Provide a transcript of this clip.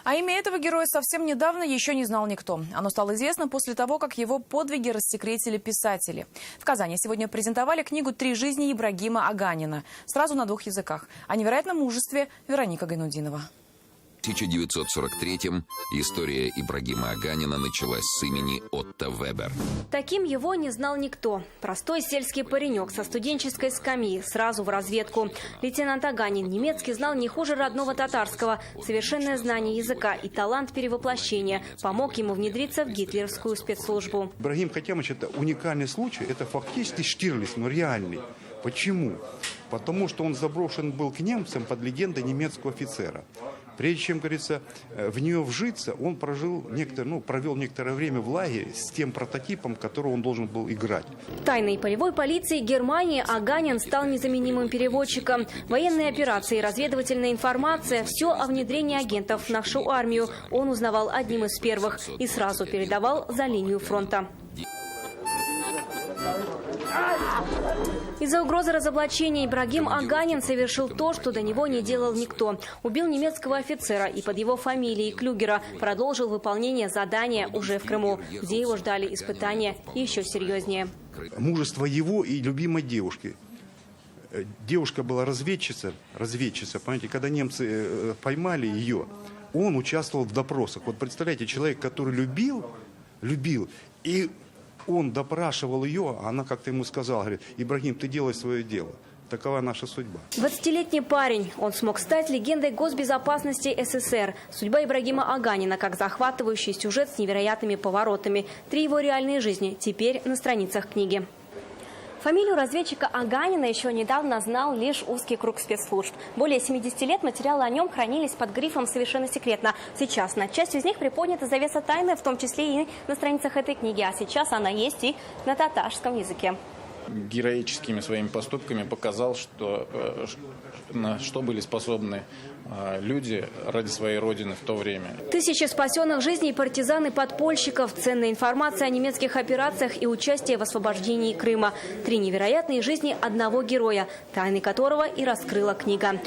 А имя этого героя совсем недавно еще не знал никто. Оно стало известно после того, как его подвиги рассекретили писатели. В Казани сегодня презентовали книгу «Три жизни» Ибрагима Аганина. Сразу на 2 языках. О невероятном мужестве Вероника Гайнутдинова. В 1943-м история Ибрагима Аганина началась с имени Отто Вебер. Таким его не знал никто. Простой сельский паренек со студенческой скамьи, сразу в разведку. Лейтенант Аганин немецкий знал не хуже родного татарского. Совершенное знание языка и талант перевоплощения помог ему внедриться в гитлеровскую спецслужбу. Ибрагим Хатямович – это уникальный случай, это фактически Штирлиц, но реальный. Почему? Потому что он заброшен был к немцам под легендой немецкого офицера. Прежде чем, говорится, в нее вжиться, он провел некоторое время в лагере с тем прототипом, которого он должен был играть. В тайной полевой полиции Германии Аганин стал незаменимым переводчиком. Военные операции, разведывательная информация – все о внедрении агентов в нашу армию. Он узнавал одним из первых и сразу передавал за линию фронта. Из-за угрозы разоблачения Ибрагим Аганин совершил то, что до него не делал никто. Убил немецкого офицера и под его фамилией Клюгера продолжил выполнение задания уже в Крыму, где его ждали испытания еще серьезнее. Мужество его и любимой девушки. Девушка была разведчица, понимаете, когда немцы поймали ее, он участвовал в допросах. Вот представляете, человек, который любил, и он допрашивал ее, а она как-то ему сказала, говорит: Ибрагим, ты делай свое дело. Такова наша судьба. 20-летний парень. Он смог стать легендой госбезопасности СССР. Судьба Ибрагима Аганина как захватывающий сюжет с невероятными поворотами. 3 его реальные жизни теперь на страницах книги. Фамилию разведчика Аганина еще недавно знал лишь узкий круг спецслужб. Более 70 лет материалы о нем хранились под грифом «Совершенно секретно». Сейчас над частью из них приподнята завеса тайны, в том числе и на страницах этой книги. А сейчас она есть и на татарском языке. Героическими своими поступками показал, на что были способны люди ради своей родины в то время. Тысячи спасенных жизней партизан и подпольщиков, ценная информация о немецких операциях и участие в освобождении Крыма. 3 невероятные жизни одного героя, тайны которого и раскрыла книга.